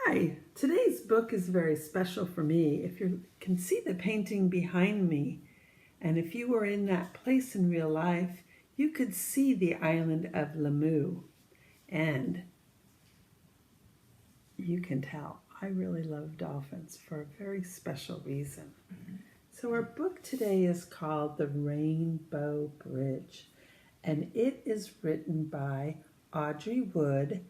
Hi, today's book is very special for me. If you can see the painting behind me, and if you were in that place in real life, you could see the island of Lamu. And you can tell I really love dolphins for a very special reason. So our book today is called The Rainbow Bridge, and it is written by Audrey Wood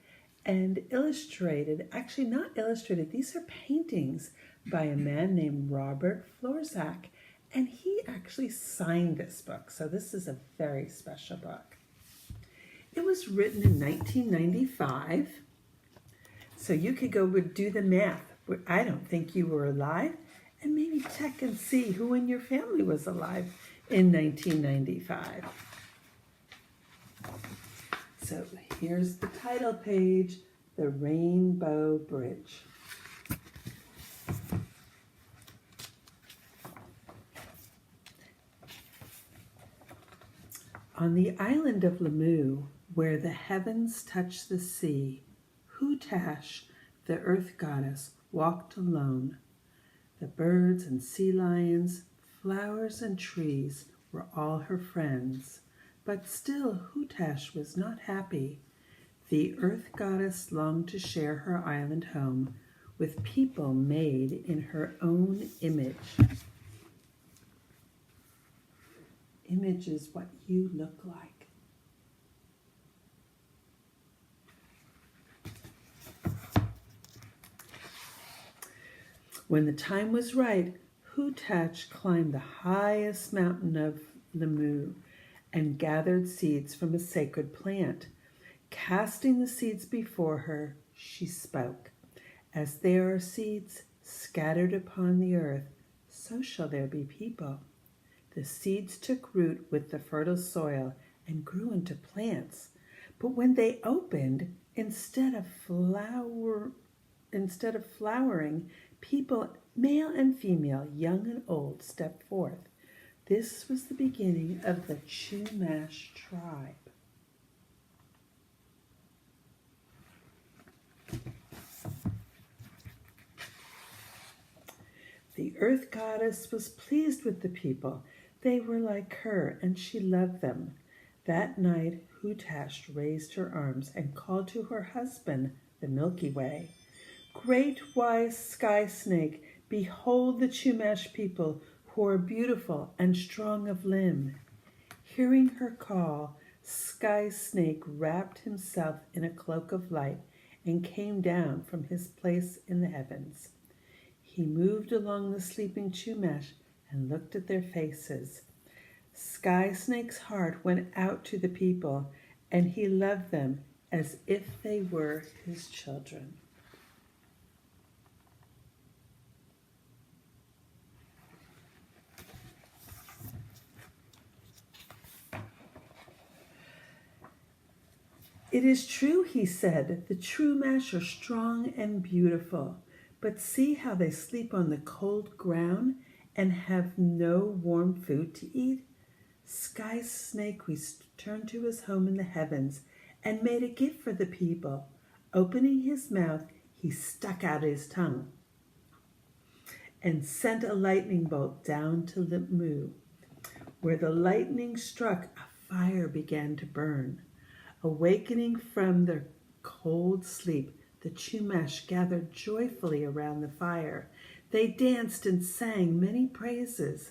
and illustrated, actually not illustrated, these are paintings by a man named Robert Florzak, and he actually signed this book, so this is a very special book. It was written in 1995, so you could go do the math. I don't think you were alive, and maybe check and see who in your family was alive in 1995. So here's the title page, The Rainbow Bridge. On the island of Lamu, where the heavens touch the sea, Hutash, the earth goddess, walked alone. The birds and sea lions, flowers and trees were all her friends. But still Hutash was not happy. The earth goddess longed to share her island home with people made in her own image. Image is what you look like. When the time was right, Hutash climbed the highest mountain of Lamu and gathered seeds from a sacred plant. Casting the seeds before her, she spoke, "As there are seeds scattered upon the earth, so shall there be people." The seeds took root with the fertile soil and grew into plants. But when they opened, instead of flowering, people, male and female, young and old, stepped forth. This was the beginning of the Chumash tribe. The earth goddess was pleased with the people. They were like her, and she loved them. That night, Hutash raised her arms and called to her husband, the Milky Way. "Great wise sky snake, behold the Chumash people who are beautiful and strong of limb." Hearing her call, Sky Snake wrapped himself in a cloak of light and came down from his place in the heavens. He moved along the sleeping Chumash and looked at their faces. Sky Snake's heart went out to the people, and he loved them as if they were his children. "It is true," he said, "the Chumash are strong and beautiful, but see how they sleep on the cold ground and have no warm food to eat." Sky Snake returned to his home in the heavens and made a gift for the people. Opening his mouth, he stuck out his tongue and sent a lightning bolt down to Lamu. Where the lightning struck, a fire began to burn. Awakening from their cold sleep, the Chumash gathered joyfully around the fire. They danced and sang many praises.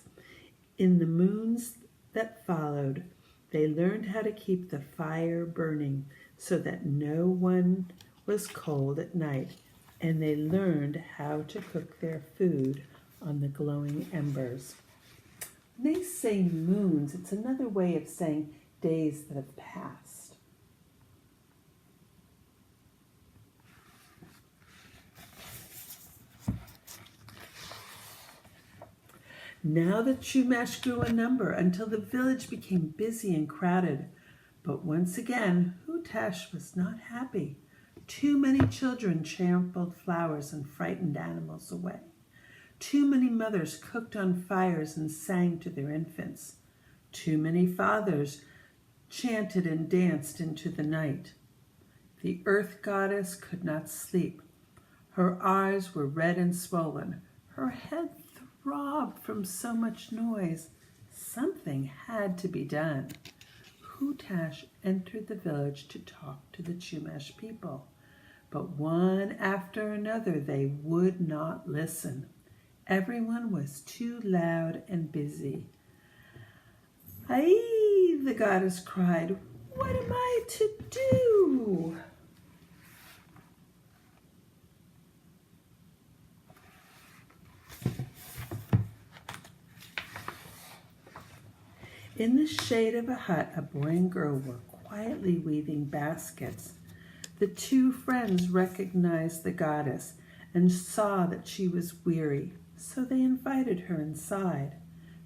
In the moons that followed, they learned how to keep the fire burning so that no one was cold at night, and they learned how to cook their food on the glowing embers. When they say moons, it's another way of saying days that have passed. Now the Chumash grew in number until the village became busy and crowded. But once again, Hutash was not happy. Too many children trampled flowers and frightened animals away. Too many mothers cooked on fires and sang to their infants. Too many fathers chanted and danced into the night. The earth goddess could not sleep. Her eyes were red and swollen. Her head throbbed from so much noise. Something had to be done. Hutash entered the village to talk to the Chumash people, but one after another they would not listen. Everyone was too loud and busy. "Aye," the goddess cried, "what am I to do?" In the shade of a hut, a boy and girl were quietly weaving baskets. The two friends recognized the goddess and saw that she was weary, so they invited her inside.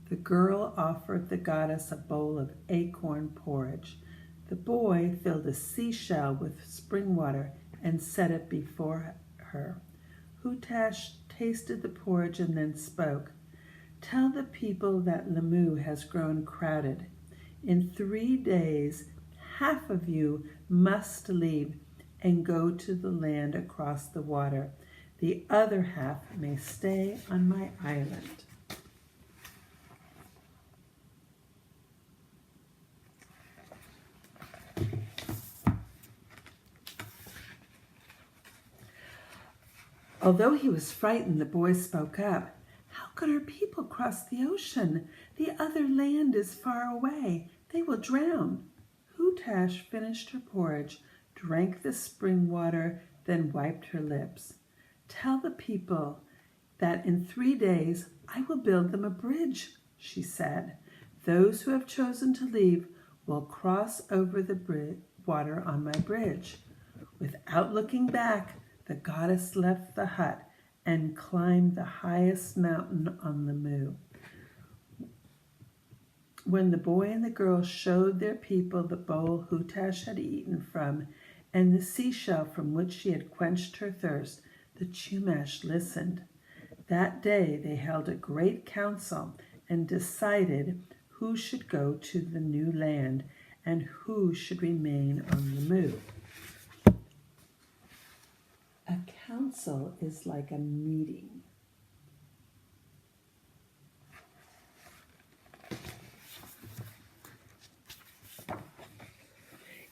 The girl offered the goddess a bowl of acorn porridge. The boy filled a seashell with spring water and set it before her. Hutash tasted the porridge and then spoke. "Tell the people that Lamu has grown crowded. In 3 days, half of you must leave and go to the land across the water. The other half may stay on my island." Although he was frightened, the boy spoke up. "How can our people cross the ocean? The other land is far away. They will drown." Hutash finished her porridge, drank the spring water, then wiped her lips. "Tell the people that in 3 days I will build them a bridge," she said. "Those who have chosen to leave will cross over the water on my bridge." Without looking back, the goddess left the hut and climbed the highest mountain on Lamu. When the boy and the girl showed their people the bowl Hutash had eaten from and the seashell from which she had quenched her thirst, the Chumash listened. That day they held a great council and decided who should go to the new land and who should remain on Lamu. A council is like a meeting.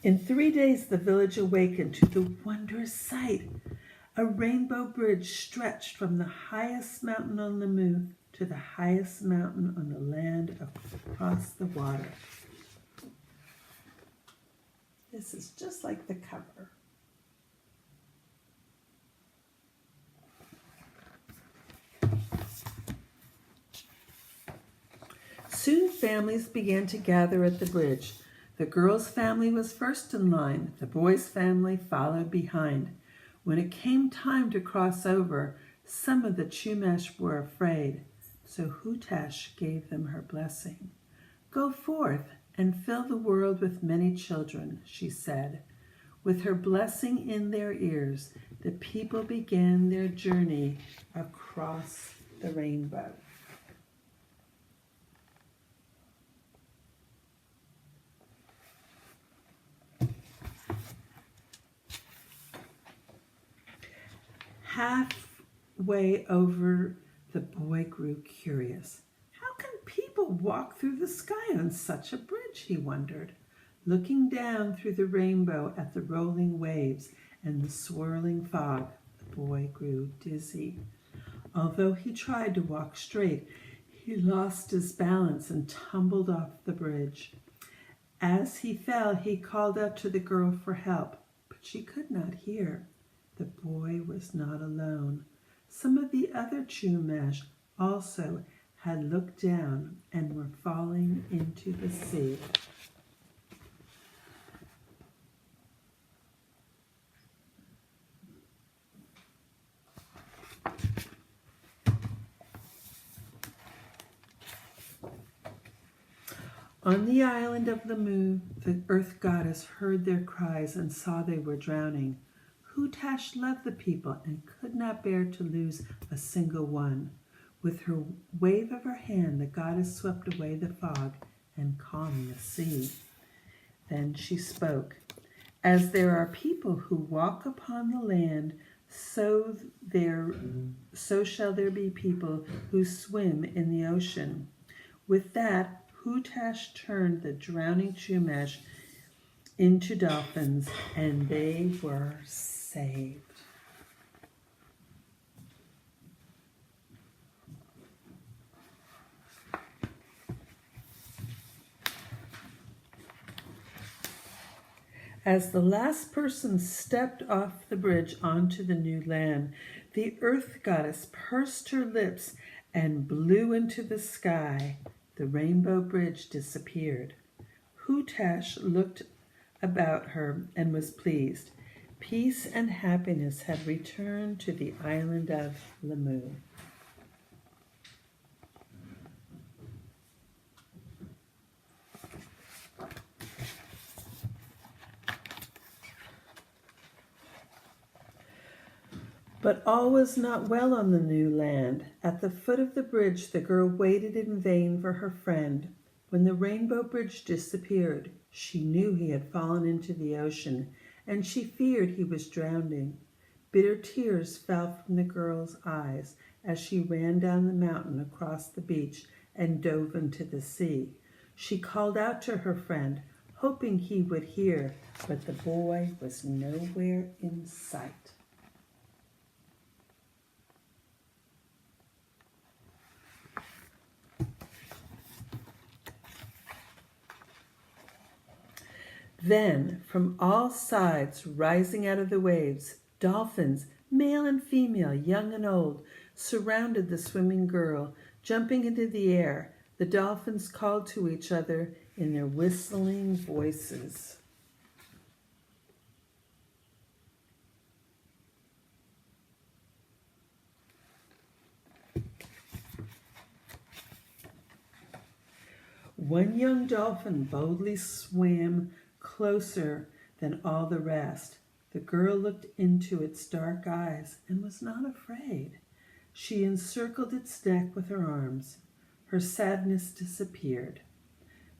In 3 days, the village awakened to the wondrous sight. A rainbow bridge stretched from the highest mountain on Lamu to the highest mountain on the land across the water. This is just like the cover. Soon families began to gather at the bridge. The girl's family was first in line. The boy's family followed behind. When it came time to cross over, some of the Chumash were afraid, so Hutash gave them her blessing. "Go forth and fill the world with many children," she said. With her blessing in their ears, the people began their journey across the rainbow. Halfway over, the boy grew curious. How can people walk through the sky on such a bridge, he wondered. Looking down through the rainbow at the rolling waves and the swirling fog, the boy grew dizzy. Although he tried to walk straight, he lost his balance and tumbled off the bridge. As he fell, he called out to the girl for help, but she could not hear. The boy was not alone. Some of the other Chumash also had looked down and were falling into the sea. On the island of Lamu, the earth goddess heard their cries and saw they were drowning. Hutash loved the people and could not bear to lose a single one. With her wave of her hand, the goddess swept away the fog and calmed the sea. Then she spoke. "As there are people who walk upon the land, so shall there be people who swim in the ocean. With that, Hutash turned the drowning Chumash into dolphins, and they were saved. As the last person stepped off the bridge onto the new land, the earth goddess pursed her lips and blew into the sky. The rainbow bridge disappeared. Hutash looked about her and was pleased. Peace and happiness had returned to the island of Lamu. But all was not well on the new land. At the foot of the bridge, the girl waited in vain for her friend. When the rainbow bridge disappeared, she knew he had fallen into the ocean, and she feared he was drowning. Bitter tears fell from the girl's eyes as she ran down the mountain across the beach and dove into the sea. She called out to her friend, hoping he would hear, but the boy was nowhere in sight. Then, from all sides, rising out of the waves, dolphins, male and female, young and old, surrounded the swimming girl. Jumping into the air, the dolphins called to each other in their whistling voices. One young dolphin boldly swam closer than all the rest. The girl looked into its dark eyes and was not afraid. She encircled its neck with her arms. Her sadness disappeared,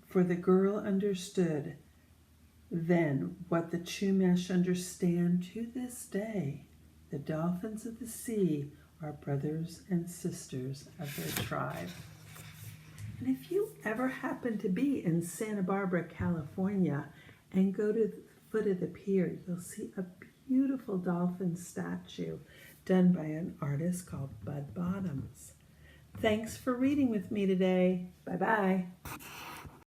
for the girl understood then what the Chumash understand to this day. The dolphins of the sea are brothers and sisters of their tribe. And if you ever happen to be in Santa Barbara, California, and go to the foot of the pier, you'll see a beautiful dolphin statue done by an artist called Bud Bottoms. Thanks for reading with me today. Bye-bye.